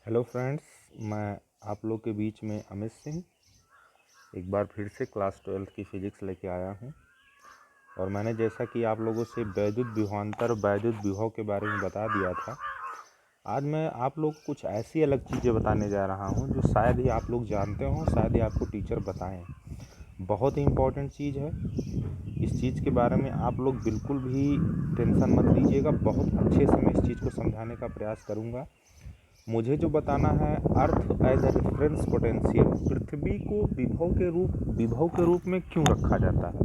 Hello friends, मैं आप लोग के बीच में अमित सिंह एक बार फिर से क्लास 12 की फ़िज़िक्स लेके आया हूँ। और मैंने जैसा कि आप लोगों से वैद्युत विभवांतर वैद्युत विभव के बारे में बता दिया था, आज मैं आप लोग को कुछ ऐसी अलग चीज़ें बताने जा रहा हूँ जो शायद ही आप लोग जानते हों, शायद ही आपको टीचर बताएं। बहुत ही इम्पोर्टेंट चीज़ है। इस चीज़ के बारे में आप लोग बिल्कुल भी टेंशन मत लीजिएगा। बहुत अच्छे से मैं इस चीज़ को समझाने का प्रयास करूँगा। मुझे जो बताना है, earth as a reference potential, पृथ्वी को विभव के रूप में क्यों रखा जाता है।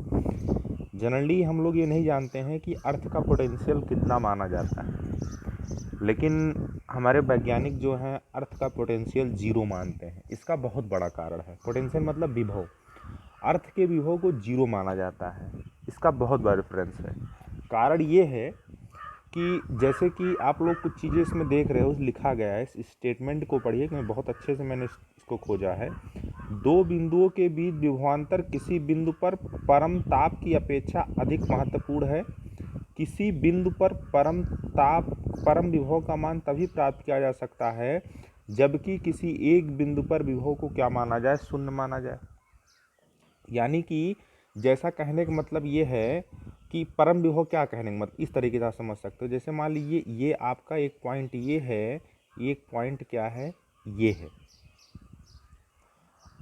जनरली हम लोग ये नहीं जानते हैं कि अर्थ का पोटेंशियल कितना माना जाता है, लेकिन हमारे वैज्ञानिक जो हैं अर्थ का पोटेंशियल 0 मानते हैं। इसका बहुत बड़ा कारण है। पोटेंशियल मतलब विभव, अर्थ के विभव को 0 माना जाता है। इसका बहुत बड़ा रेफरेंस है। कारण ये है कि जैसे कि आप लोग कुछ चीज़ें इसमें देख रहे हो, लिखा गया है, इस स्टेटमेंट को पढ़िए कि मैं बहुत अच्छे से मैंने इसको खोजा है। दो बिंदुओं के बीच विभवांतर किसी बिंदु पर परम ताप की अपेक्षा अधिक महत्वपूर्ण है। किसी बिंदु पर परम विभव का मान तभी प्राप्त किया जा सकता है जबकि किसी एक बिंदु पर विभव को क्या माना जाए, शून्य माना जाए। यानी कि जैसा कहने का मतलब ये है कि परम विभव क्या कहने का मतलब, इस तरीके से आप समझ सकते हो। जैसे मान लीजिए ये आपका एक पॉइंट ये है, एक पॉइंट क्या है, ये है।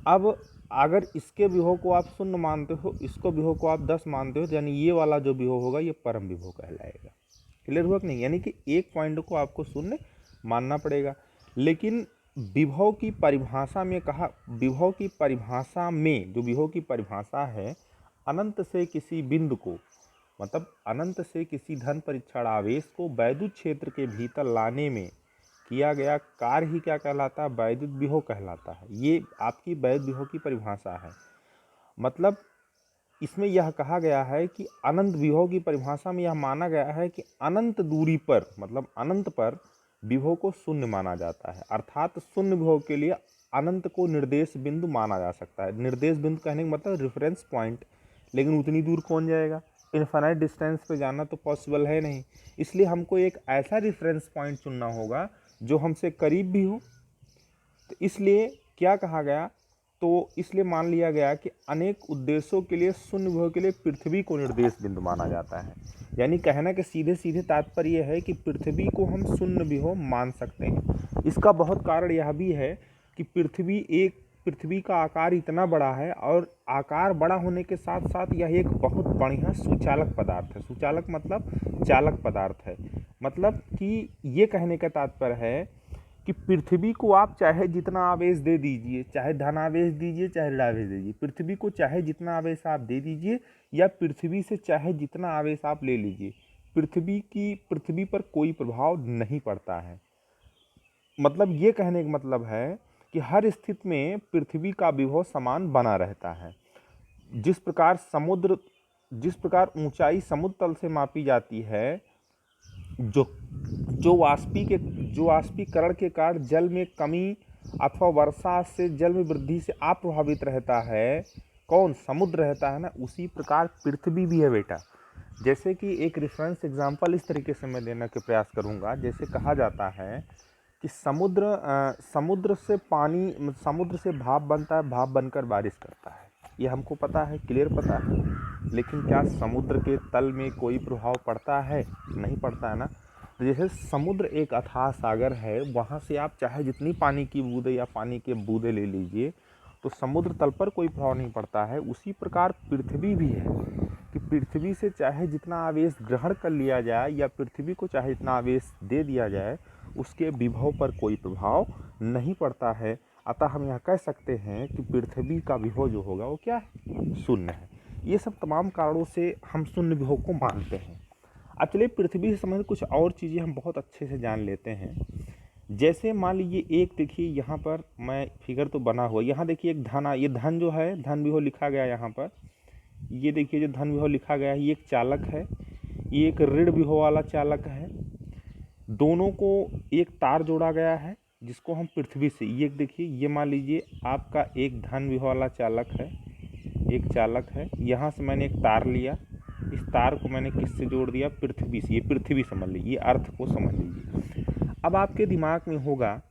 अब अगर इसके विभव को आप शून्य मानते हो, इसको विभव को आप 10 मानते हो, यानी ये वाला जो विभव होगा ये परम विभव कहलाएगा। क्लियर हुआ कि नहीं? यानी कि एक पॉइंट को आपको शून्य मानना पड़ेगा। लेकिन विभव की परिभाषा में कहा, विभव की परिभाषा में जो विभव की परिभाषा है, अनंत से किसी बिंदु को, मतलब अनंत से किसी धन परीक्षण आवेश को वैद्युत क्षेत्र के भीतर लाने में किया गया कार्य ही क्या कहलाता है, वैद्युत विभव कहलाता है। ये आपकी वैद्युत विभव की परिभाषा है। मतलब इसमें यह कहा गया है कि अनंत विभव की परिभाषा में यह माना गया है कि अनंत दूरी पर, मतलब अनंत पर विभव को शून्य माना जाता है। अर्थात शून्य विभव के लिए अनंत को निर्देश बिंदु माना जा सकता है। निर्देश बिंदु कहने का मतलब रेफरेंस पॉइंट। लेकिन उतनी दूर कौन जाएगा? इनफाइनाइट डिस्टेंस पे जाना तो पॉसिबल है नहीं। इसलिए हमको एक ऐसा रेफरेंस पॉइंट चुनना होगा जो हमसे करीब भी हो। तो इसलिए क्या कहा गया, तो इसलिए मान लिया गया कि अनेक उद्देश्यों के लिए शून्य विभव के लिए पृथ्वी को निर्देश बिंदु माना जाता है। यानी कहना कि सीधे सीधे तात्पर्य है कि पृथ्वी को हम शून्य विभव मान सकते हैं। इसका बहुत कारण यह भी है कि पृथ्वी का आकार इतना बड़ा है, और आकार बड़ा होने के साथ साथ यह एक बहुत बढ़िया सुचालक पदार्थ है। सुचालक मतलब चालक पदार्थ है। मतलब कि ये कहने का तात्पर्य है कि पृथ्वी को आप चाहे जितना आवेश दे दीजिए, चाहे धन आवेश दीजिए चाहे ऋण आवेश दीजिए, पृथ्वी को चाहे जितना आवेश आप दे दीजिए या पृथ्वी से चाहे जितना आवेश आप ले लीजिए, पृथ्वी पर कोई प्रभाव नहीं पड़ता है। मतलब ये कहने का मतलब है कि हर स्थिति में पृथ्वी का विभव समान बना रहता है। जिस प्रकार ऊंचाई समुद्र तल से मापी जाती है, जो जो वाष्पीकरण के कारण जल में कमी अथवा वर्षा से जल में वृद्धि से अप्रभावित रहता है, कौन? समुद्र रहता है ना। उसी प्रकार पृथ्वी भी है बेटा। जैसे कि एक रेफरेंस एग्जांपल इस तरीके से मैं देने का प्रयास करूंगा। जैसे कहा जाता है कि समुद्र से भाप बनता है, भाप बनकर बारिश करता है। ये हमको पता है, क्लियर पता है। लेकिन क्या समुद्र के तल में कोई प्रभाव पड़ता है? नहीं पड़ता है ना। तो जैसे समुद्र एक अथाह सागर है, वहाँ से आप चाहे जितनी पानी की बूंदें या पानी के बूंदें ले लीजिए, तो समुद्र तल पर कोई प्रभाव नहीं पड़ता है। उसी प्रकार पृथ्वी भी है कि पृथ्वी से चाहे जितना आवेश ग्रहण कर लिया जाए या पृथ्वी को चाहे जितना आवेश दे दिया जाए, उसके विभव पर कोई प्रभाव नहीं पड़ता है। अतः हम यह कह सकते हैं कि पृथ्वी का विभव जो होगा वो क्या है? शून्य है। ये सब तमाम कारणों से हम शून्य विभव को मानते हैं। अब चलिए पृथ्वी से संबंधित कुछ और चीज़ें हम बहुत अच्छे से जान लेते हैं। जैसे मान लीजिए, एक देखिए यहाँ पर मैं फिगर तो बना हुआ, यहाँ देखिए एक धन, ये धन जो है धन विभव लिखा गया यहाँ पर। ये देखिए जो धन विभव लिखा गया है, ये एक चालक है, ये एक ऋण विभव वाला चालक है। दोनों को एक तार जोड़ा गया है जिसको हम पृथ्वी से, ये देखिए, ये मान लीजिए आपका एक धन विभव वाला चालक है, एक चालक है। यहाँ से मैंने एक तार लिया, इस तार को मैंने किससे जोड़ दिया? पृथ्वी से। ये पृथ्वी समझ लीजिए, ये अर्थ को समझ लीजिए। अब आपके दिमाग में होगा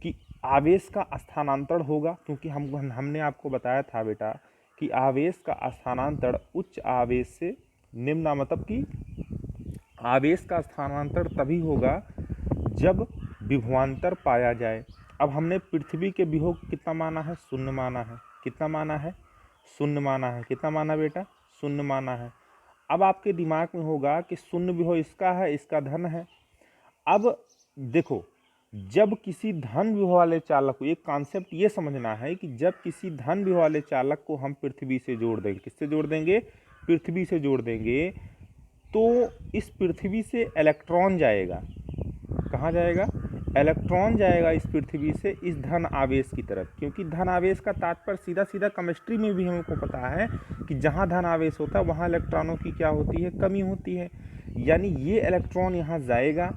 कि आवेश का स्थानांतरण होगा, क्योंकि हमने आपको बताया था बेटा कि आवेश का स्थानांतरण उच्च आवेश से निम्न, मतलब कि आवेश का स्थानांतरण तभी होगा जब विभवांतर पाया जाए। अब हमने पृथ्वी के विभव कितना माना है? शून्य माना है। कितना माना है? शून्य माना है। कितना माना बेटा? शून्य माना है। अब आपके दिमाग में होगा कि शून्य विभव इसका है, इसका धन है। अब देखो, जब किसी धन विभव वाले चालक को, एक कॉन्सेप्ट ये समझना है कि जब किसी धन विभव वाले चालक को हम पृथ्वी से जोड़ देंगे, किससे जोड़ देंगे? पृथ्वी से जोड़ देंगे, तो इस पृथ्वी से इलेक्ट्रॉन जाएगा। कहाँ जाएगा? इलेक्ट्रॉन जाएगा इस पृथ्वी से इस धन आवेश की तरफ, क्योंकि धन आवेश का तात्पर्य सीधा सीधा केमिस्ट्री में भी हमको पता है कि जहाँ धन आवेश होता है वहाँ इलेक्ट्रॉनों की क्या होती है? कमी होती है। यानी ये इलेक्ट्रॉन यहाँ जाएगा,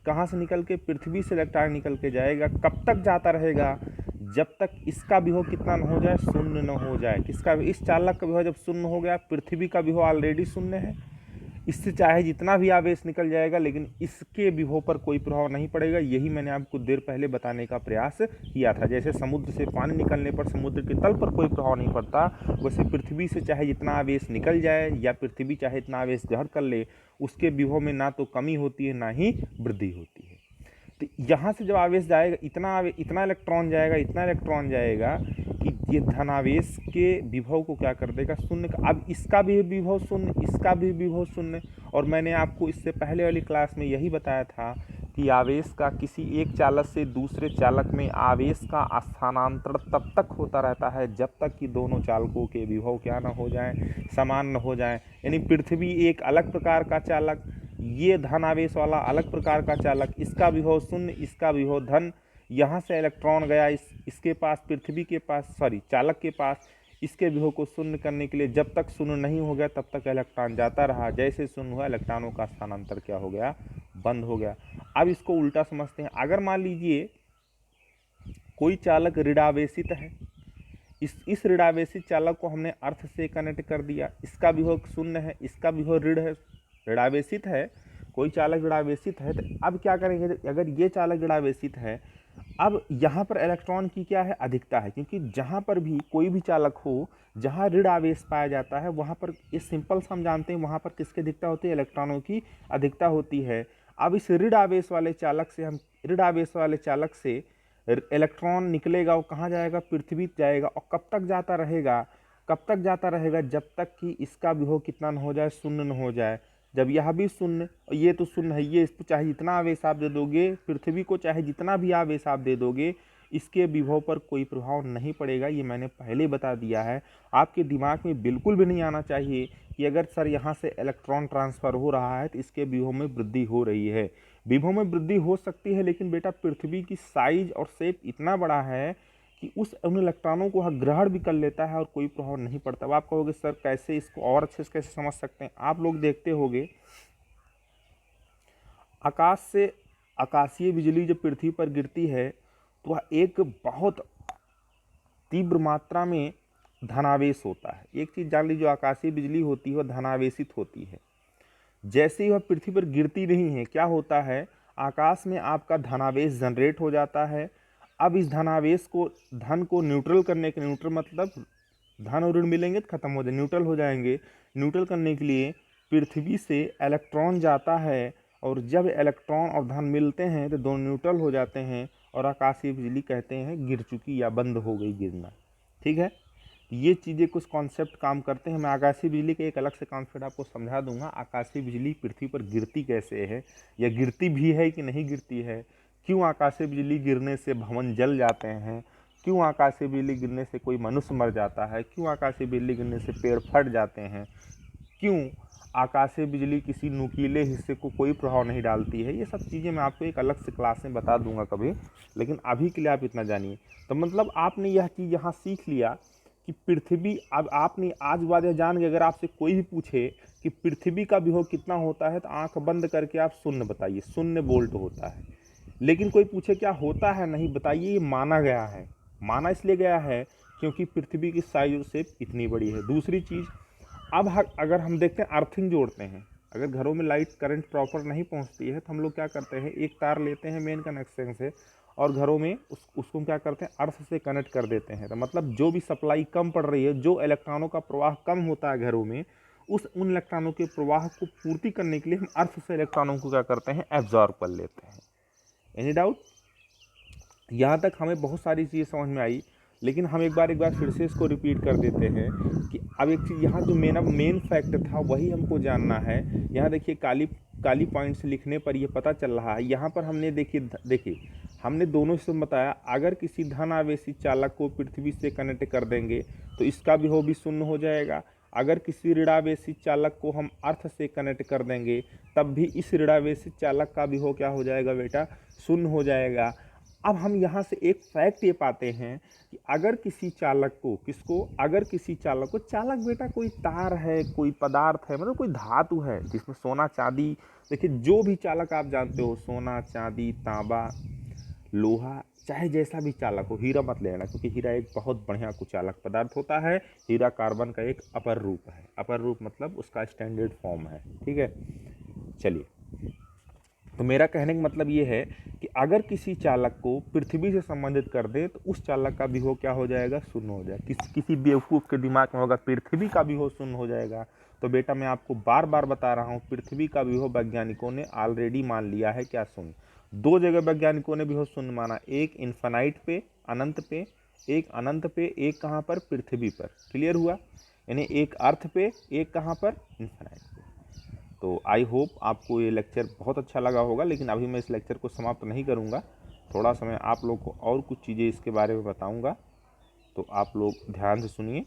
कहाँ से निकल के? पृथ्वी से इलेक्ट्रॉन निकल के जाएगा। कब तक जाता रहेगा? जब तक इसका विभव कितना न हो जाए? शून्य न हो जाए। किसका? इस चालक का विभव जब शून्य हो गया, पृथ्वी का विभव ऑलरेडी शून्य है, इससे चाहे जितना भी आवेश निकल जाएगा लेकिन इसके विभव पर कोई प्रभाव नहीं पड़ेगा। यही मैंने आपको देर पहले बताने का प्रयास किया था। जैसे समुद्र से पानी निकलने पर समुद्र के तल पर कोई प्रभाव नहीं पड़ता, वैसे पृथ्वी से चाहे जितना आवेश निकल जाए या पृथ्वी चाहे इतना आवेश ग्रहण कर ले, उसके विभव में ना तो कमी होती है ना ही वृद्धि होती है। तो यहाँ से जब आवेश जाएगा, इतना इलेक्ट्रॉन जाएगा, इतना इलेक्ट्रॉन जाएगा कि ये धनावेश के विभव को क्या कर देगा? शून्य का। अब इसका भी विभव शून्य, इसका भी विभव शून्य। और मैंने आपको इससे पहले वाली क्लास में यही बताया था कि आवेश का किसी एक चालक से दूसरे चालक में आवेश का स्थानांतरण तब तक होता रहता है जब तक कि दोनों चालकों के विभव क्या न हो जाएं? समान न हो जाएं। यानी पृथ्वी एक अलग प्रकार का चालक, ये धन आवेश वाला अलग प्रकार का चालक, इसका विभव शून्य, इसका विभव धन। यहाँ से इलेक्ट्रॉन गया इसके पास, पृथ्वी के पास, चालक के पास, इसके विभव को शून्य करने के लिए जब तक शून्य नहीं हो गया तब तक इलेक्ट्रॉन जाता रहा। जैसे शून्य हुआ, इलेक्ट्रॉनों का स्थानांतर क्या हो गया? बंद हो गया। अब इसको उल्टा समझते हैं। अगर मान लीजिए कोई चालक ऋणावेशित है, इस ऋणावेशित चालक को हमने अर्थ से कनेक्ट कर दिया, इसका विभव शून्य है, इसका विभव ऋण है, ऋणावेशित है, कोई चालक ऋणावेशित है। तो अब क्या करेंगे? अगर ये चालक ऋणावेशित है, अब यहाँ पर इलेक्ट्रॉन की क्या है? अधिकता है, क्योंकि जहाँ पर भी कोई भी चालक हो जहाँ ऋण आवेश पाया जाता है वहाँ पर, ये सिंपल सा हम जानते हैं, वहाँ पर किसकी अधिकता होती है? इलेक्ट्रॉनों की अधिकता होती है। अब इस ऋण आवेश वाले चालक से इलेक्ट्रॉन निकलेगा, वो कहाँ जाएगा? पृथ्वी जाएगा। और कब तक जाता रहेगा? कब तक जाता रहेगा? जब तक कि इसका विभव कितना न हो जाए? शून्य न हो जाए। जब यह भी शून्य, ये तो शून्य है, ये इसको चाहे जितना आवेश आप दे दोगे, पृथ्वी को चाहे जितना भी आवेश आप दे दोगे, इसके विभव पर कोई प्रभाव नहीं पड़ेगा। ये मैंने पहले बता दिया है। आपके दिमाग में बिल्कुल भी नहीं आना चाहिए कि अगर सर यहाँ से इलेक्ट्रॉन ट्रांसफ़र हो रहा है तो इसके विभव में वृद्धि हो रही है। विभव में वृद्धि हो सकती है, लेकिन बेटा पृथ्वी की साइज और शेप इतना बड़ा है कि उन इलेक्ट्रॉनों को ग्रहण भी कर लेता है और कोई प्रभाव नहीं पड़ता। अब आप कहोगे सर कैसे, इसको और अच्छे से कैसे समझ सकते हैं? आप लोग देखते होंगे आकाश से आकाशीय बिजली जब पृथ्वी पर गिरती है तो वह एक बहुत तीव्र मात्रा में धनावेश होता है। एक चीज़ जान लीजिए, जो आकाशीय बिजली होती है वह धनावेशित होती है। जैसे ही वह पृथ्वी पर गिरती नहीं है, क्या होता है? आकाश में आपका धनावेश जनरेट हो जाता है। अब इस धनावेश को, धन को न्यूट्रल करने के, न्यूट्रल मतलब धन और ऋण मिलेंगे तो खत्म हो जाए, न्यूट्रल हो जाएंगे। न्यूट्रल करने के लिए पृथ्वी से इलेक्ट्रॉन जाता है, और जब इलेक्ट्रॉन और धन मिलते हैं तो दोनों न्यूट्रल हो जाते हैं और आकाशीय बिजली कहते हैं गिर चुकी या बंद हो गई गिरना। ठीक है, ये चीज़ें कुछ कॉन्सेप्ट काम करते हैं। मैं आकाशीय बिजली के एक अलग से कॉन्सेप्ट आपको समझा दूंगा। आकाशीय बिजली पृथ्वी पर गिरती कैसे है, या गिरती भी है कि नहीं गिरती है, क्यों आकाशीय बिजली गिरने से भवन जल जाते हैं, क्यों आकाशीय बिजली गिरने से कोई मनुष्य मर जाता है, क्यों आकाशीय बिजली गिरने से पेड़ फट जाते हैं, क्यों आकाशीय बिजली किसी नुकीले हिस्से को कोई प्रभाव नहीं डालती है। ये सब चीज़ें मैं आपको एक अलग से क्लास में बता दूंगा कभी, लेकिन अभी के लिए आप इतना जानिए। तो मतलब आपने यह चीज़ यहाँ सीख लिया कि पृथ्वी, अब आपने आज बाद यह जान के, अगर आपसे कोई भी पूछे कि पृथ्वी का विभव कितना होता है तो आंख बंद करके आप शून्य बताइए, 0 वोल्ट होता है। लेकिन कोई पूछे क्या होता है, नहीं बताइए, ये माना गया है। माना इसलिए गया है क्योंकि पृथ्वी की साइज और शेप इतनी बड़ी है। दूसरी चीज़, अब अगर हम देखते हैं अर्थिंग जोड़ते हैं, अगर घरों में लाइट करंट प्रॉपर नहीं पहुंचती है तो हम लोग क्या करते हैं, एक तार लेते हैं मेन कनेक्शन से और घरों में उसको हम क्या करते हैं, अर्थ से कनेक्ट कर देते हैं। तो मतलब जो भी सप्लाई कम पड़ रही है, जो इलेक्ट्रॉनों का प्रवाह कम होता है घरों में, उन इलेक्ट्रॉनों के प्रवाह को पूर्ति करने के लिए हम अर्थ से इलेक्ट्रॉनों को क्या करते हैं, एब्जॉर्ब कर लेते हैं। Any doubt? यहाँ तक हमें बहुत सारी चीज़ें समझ में आई, लेकिन हम एक बार फिर से इसको रिपीट कर देते हैं कि अब एक चीज़ यहाँ जो मेन फैक्ट था वही हमको जानना है। यहाँ देखिए काली पॉइंट से लिखने पर ये पता चल रहा है। यहाँ पर हमने देखिए हमने दोनों सिस्टम बताया। अगर किसी धन आवेशी चालक को पृथ्वी से कनेक्ट कर देंगे तो इसका विभव भी शून्य हो जाएगा। अगर किसी ऋणावेशी चालक को हम अर्थ से कनेक्ट कर देंगे तब भी इस ऋणावेशी चालक का विभव क्या हो जाएगा बेटा, शून्य हो जाएगा। अब हम यहाँ से एक फैक्ट ये पाते हैं कि अगर किसी चालक को चालक बेटा कोई तार है, कोई पदार्थ है, मतलब कोई धातु है जिसमें सोना चांदी, देखिए जो भी चालक आप जानते हो, सोना चांदी तांबा लोहा, चाहे जैसा भी चालक हो, हीरा मत लेना क्योंकि हीरा एक बहुत बढ़िया कुचालक पदार्थ होता है। हीरा कार्बन का एक अपर रूप है, अपर रूप मतलब उसका स्टैंडर्ड फॉर्म है, ठीक है। चलिए, तो मेरा कहने का मतलब ये है कि अगर किसी चालक को पृथ्वी से संबंधित कर दे तो उस चालक का विभव क्या हो जाएगा, शून्य हो जाएगा। किसी बेवकूफ़ के दिमाग में होगा पृथ्वी का विभव शून्य हो जाएगा, तो बेटा मैं आपको बार बार बता रहा हूँ, पृथ्वी का विभव वैज्ञानिकों ने ऑलरेडी मान लिया है क्या, शून्य। दो जगह वैज्ञानिकों ने विभव शून्य माना, एक इन्फानाइट पे, अनंत पे, एक अनंत पे, एक कहाँ पर, पृथ्वी पर। क्लियर हुआ? यानी एक अर्थ पे, एक कहाँ पर, इन्फानाइट पे। तो आई होप आपको ये लेक्चर बहुत अच्छा लगा होगा, लेकिन अभी मैं इस लेक्चर को समाप्त नहीं करूँगा। थोड़ा समय आप लोग को और कुछ चीज़ें इसके बारे में बताऊँगा, तो आप लोग ध्यान से सुनिए।